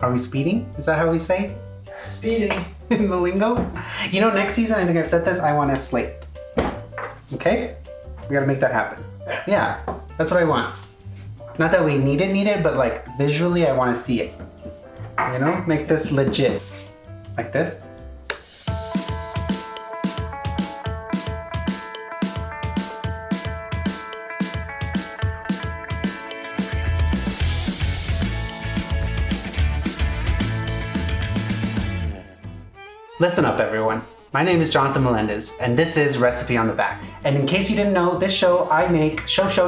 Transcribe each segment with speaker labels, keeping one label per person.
Speaker 1: Are we speeding? Is that how we say?
Speaker 2: Speeding.
Speaker 1: In the lingo? You know, next season, I think I've said this, I want a slate. Okay? We gotta make that happen. Yeah, that's what I want. Not that we need it, but like visually, I wanna see it. You know, make this legit. Like this. Listen up, everyone. My name is Jonathan Melendez, and this is Recipe on the Back. And in case you didn't know, this show I make show. Too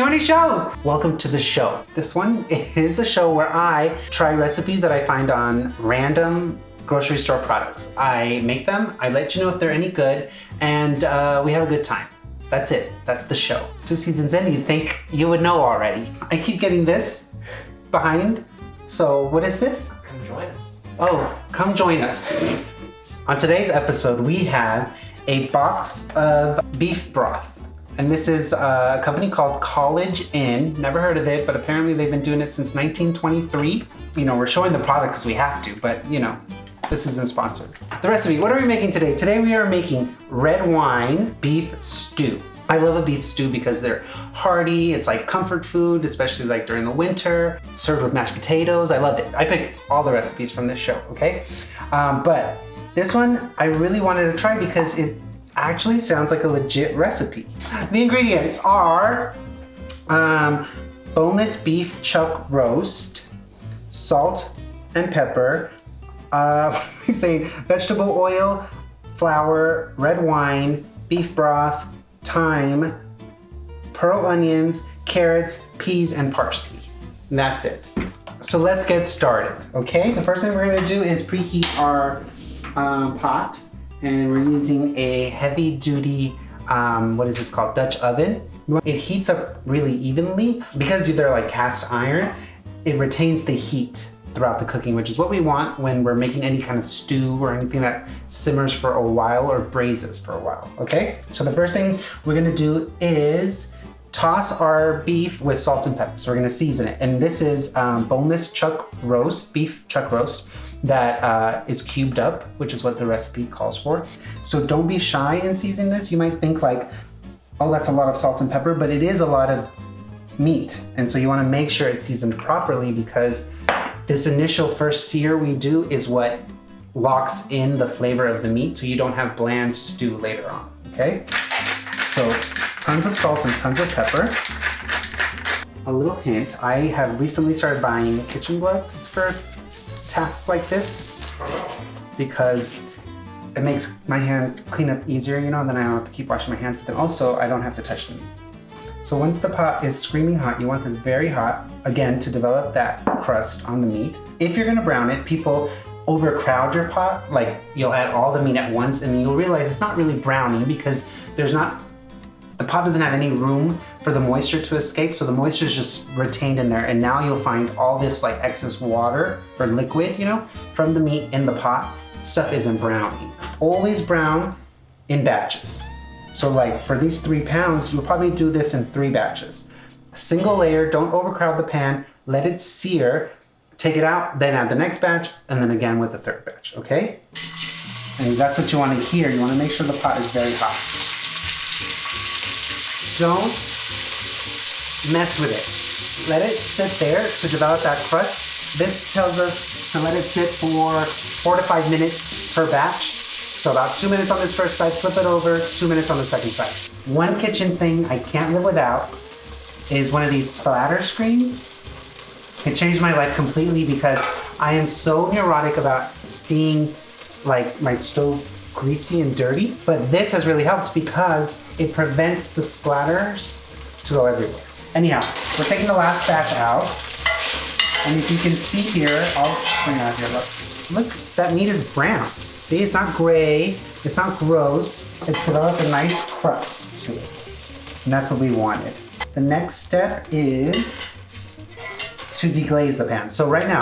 Speaker 1: many shows! Welcome to the show. This one is a show where I try recipes that I find on random grocery store products. I make them, I let you know if they're any good, and we have a good time. That's it. That's the show. 2 seasons in, you'd think you would know already. I keep getting this behind. So what is this?
Speaker 2: Come join us.
Speaker 1: Oh, come join us. On today's episode, we have a box of beef broth. And this is a company called College Inn. Never heard of it, but apparently they've been doing it since 1923. You know, we're showing the product because we have to, but you know, this isn't sponsored. The recipe, what are we making today? Today we are making red wine beef stew. I love a beef stew because they're hearty, it's like comfort food, especially like during the winter, served with mashed potatoes. I love it. I pick all the recipes from this show, okay? But this one I really wanted to try because it actually sounds like a legit recipe. The ingredients are boneless beef chuck roast, salt and pepper, vegetable oil, flour, red wine, beef broth, thyme, pearl onions, carrots, peas, and parsley. And that's it. So let's get started, okay? The first thing we're gonna do is preheat our pot, and we're using a heavy duty, what is this called? Dutch oven. It heats up really evenly. Because they're like cast iron, it retains the heat throughout the cooking, which is what we want when we're making any kind of stew or anything that simmers for a while or braises for a while, okay? So the first thing we're gonna do is toss our beef with salt and pepper. So we're gonna season it. And this is boneless chuck roast, beef chuck roast that is cubed up, which is what the recipe calls for. So don't be shy in seasoning this. You might think like, oh, that's a lot of salt and pepper, but it is a lot of meat. And so you wanna make sure it's seasoned properly because this initial first sear we do is what locks in the flavor of the meat so you don't have bland stew later on, okay? So tons of salt and tons of pepper. A little hint, I have recently started buying kitchen gloves for tasks like this because it makes my hand clean up easier, you know, and then I don't have to keep washing my hands, but then also I don't have to touch the meat. So once the pot is screaming hot, you want this very hot, again, to develop that crust on the meat. If you're gonna brown it, people overcrowd your pot, like you'll add all the meat at once and you'll realize it's not really browning because the pot doesn't have any room for the moisture to escape, so the moisture is just retained in there, and now you'll find all this like excess water or liquid, you know, from the meat in the pot. Stuff isn't browning. Always brown in batches. So like for these 3 pounds, you'll probably do this in 3 batches. Single layer, don't overcrowd the pan, let it sear, take it out, then add the next batch, and then again with the 3rd batch, okay? And that's what you wanna hear. You wanna make sure the pot is very hot. Don't mess with it. Let it sit there to develop that crust. This tells us to let it sit for 4 to 5 minutes per batch. So about 2 minutes on this first side, flip it over, 2 minutes on the second side. One kitchen thing I can't live without is one of these splatter screens. It changed my life completely because I am so neurotic about seeing like my stove greasy and dirty, but this has really helped because it prevents the splatters to go everywhere. Anyhow, we're taking the last batch out, and if you can see here, I'll bring it out here, look, that meat is brown. See, it's not gray, it's not gross, it's developed a nice crust to it. And that's what we wanted. The next step is to deglaze the pan. So right now,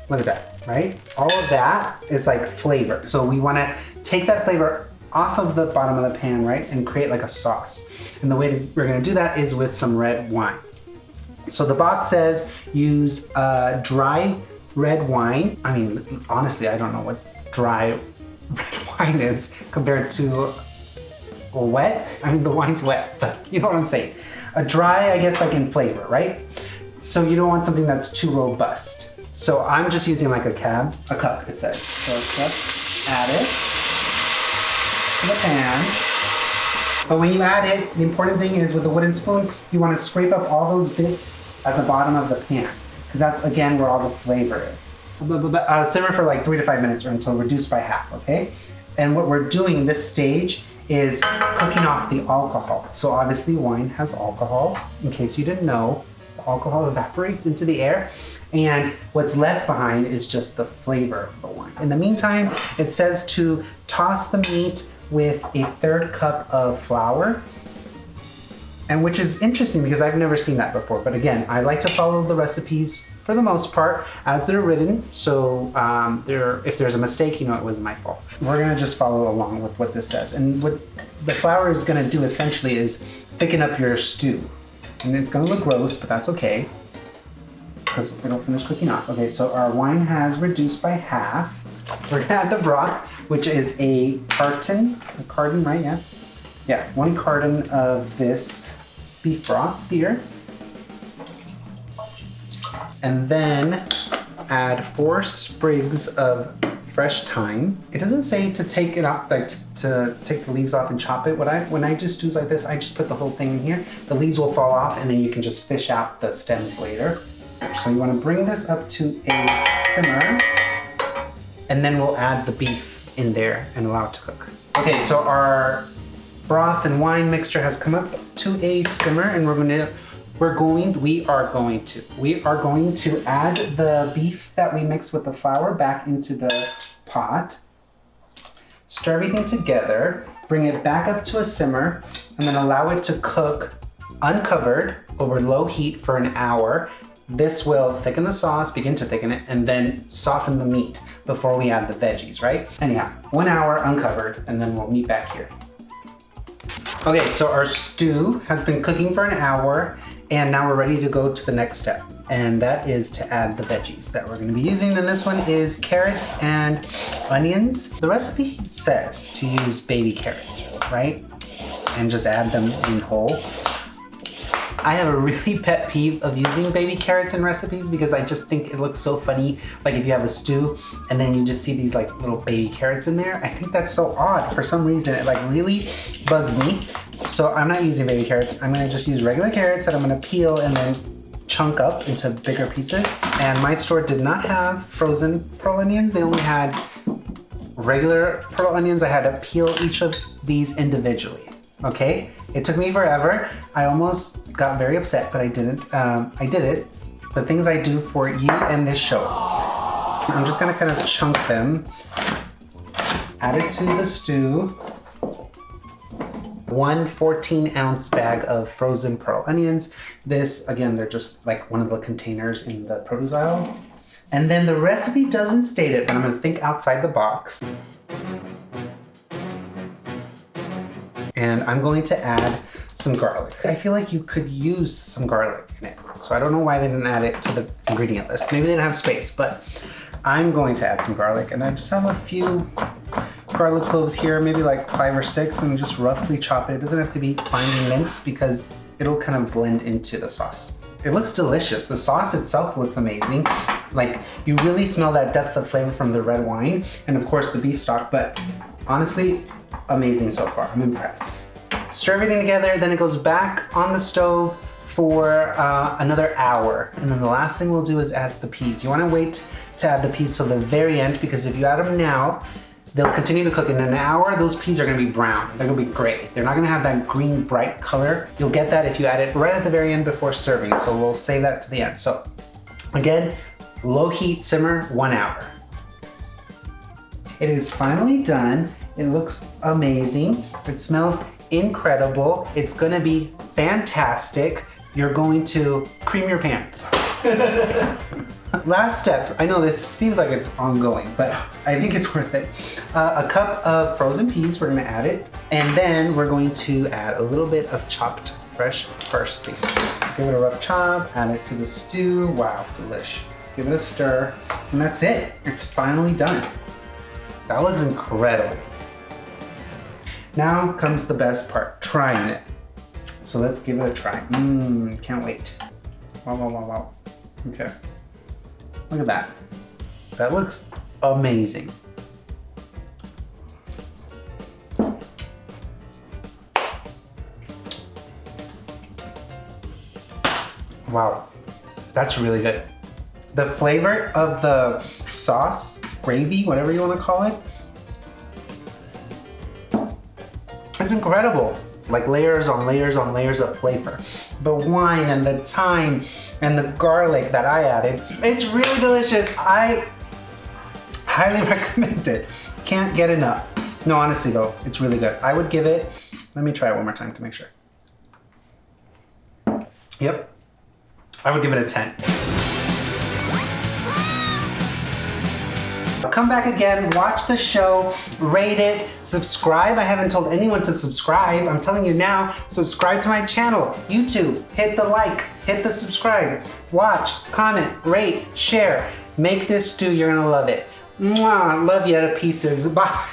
Speaker 1: look at that, right? All of that is like flavor. So we wanna take that flavor off of the bottom of the pan, right? And create like a sauce. And the way we're gonna do that is with some red wine. So the box says use dry red wine. I mean, honestly, I don't know what dry red wine is compared to wet. I mean, the wine's wet, but you know what I'm saying. A dry, I guess, like in flavor, right? So you don't want something that's too robust. So I'm just using like a cup, it says. So a cup, add it to the pan. But when you add it, the important thing is with the wooden spoon, you want to scrape up all those bits at the bottom of the pan, because that's again where all the flavor is. Simmer for like 3 to 5 minutes or until reduced by half, okay? And what we're doing this stage is cooking off the alcohol. So obviously wine has alcohol. In case you didn't know, the alcohol evaporates into the air, and what's left behind is just the flavor of the wine. In the meantime, it says to toss the meat with a 1/3 cup of flour, and which is interesting because I've never seen that before. But again, I like to follow the recipes for the most part as they're written. So if there's a mistake, you know it wasn't my fault. We're gonna just follow along with what this says. And what the flour is gonna do essentially is thicken up your stew. And it's gonna look gross, but that's okay, because it'll finish cooking off. Okay, so our wine has reduced by half. We're gonna add the broth, which is a carton, right? Yeah. Yeah, 1 carton of this beef broth here. And then add 4 sprigs of fresh thyme. It doesn't say to take it off, like to take the leaves off and chop it. When I do stews like this, I just put the whole thing in here. The leaves will fall off and then you can just fish out the stems later. So you wanna bring this up to a simmer, and then we'll add the beef in there and allow it to cook. Okay, so our broth and wine mixture has come up to a simmer, and we are going to add the beef that we mixed with the flour back into the pot. Stir everything together, bring it back up to a simmer, and then allow it to cook uncovered over low heat for an hour. This will thicken the sauce, begin to thicken it, and then soften the meat before we add the veggies, right? Anyhow, 1 hour uncovered, and then we'll meet back here. Okay, so our stew has been cooking for an hour, and now we're ready to go to the next step, and that is to add the veggies that we're gonna be using. And this one is carrots and onions. The recipe says to use baby carrots, right? And just add them in whole. I have a really pet peeve of using baby carrots in recipes because I just think it looks so funny. Like if you have a stew and then you just see these like little baby carrots in there. I think that's so odd. For some reason, it like really bugs me. So I'm not using baby carrots. I'm gonna just use regular carrots that I'm gonna peel and then chunk up into bigger pieces. And my store did not have frozen pearl onions. They only had regular pearl onions. I had to peel each of these individually. Okay, it took me forever. I almost got very upset, but I didn't. I did it. The things I do for you and this show. I'm just gonna kind of chunk them, add it to the stew. 1 14-ounce bag of frozen pearl onions. This, again, they're just like one of the containers in the produce aisle. And then the recipe doesn't state it, but I'm gonna think outside the box. And I'm going to add some garlic. I feel like you could use some garlic in it. So I don't know why they didn't add it to the ingredient list. Maybe they didn't have space, but I'm going to add some garlic. And I just have a few garlic cloves here, maybe like 5 or 6, and just roughly chop it. It doesn't have to be finely minced because it'll kind of blend into the sauce. It looks delicious. The sauce itself looks amazing. Like you really smell that depth of flavor from the red wine and of course the beef stock, but honestly, amazing so far. I'm impressed. Stir everything together, then it goes back on the stove for another hour. And then the last thing we'll do is add the peas. You wanna wait to add the peas till the very end because if you add them now, they'll continue to cook. In an hour, those peas are gonna be brown. They're gonna be gray. They're not gonna have that green, bright color. You'll get that if you add it right at the very end before serving. So we'll save that to the end. So again, low heat simmer, 1 hour. It is finally done. It looks amazing. It smells incredible. It's gonna be fantastic. You're going to cream your pants. Last step, I know this seems like it's ongoing, but I think it's worth it. A cup of frozen peas, we're gonna add it. And then we're going to add a little bit of chopped fresh parsley. Give it a rough chop, add it to the stew. Wow, delish. Give it a stir, and that's it. It's finally done. That looks incredible. Now comes the best part, trying it. So let's give it a try. Can't wait. Wow, wow, wow, wow. Okay. Look at that. That looks amazing. Wow, that's really good. The flavor of the sauce, gravy, whatever you want to call it, it's incredible. Like layers on layers on layers of flavor. The wine and the thyme and the garlic that I added, it's really delicious. I highly recommend it. Can't get enough. No, honestly though, it's really good. I would give it, let me try it one more time to make sure. Yep. I would give it a 10. Come back again, watch the show, rate it, subscribe. I haven't told anyone to subscribe. I'm telling you now, subscribe to my channel. YouTube, hit the like, hit the subscribe. Watch, comment, rate, share. Make this stew, you're gonna love it. Mwah, love you to pieces. Bye.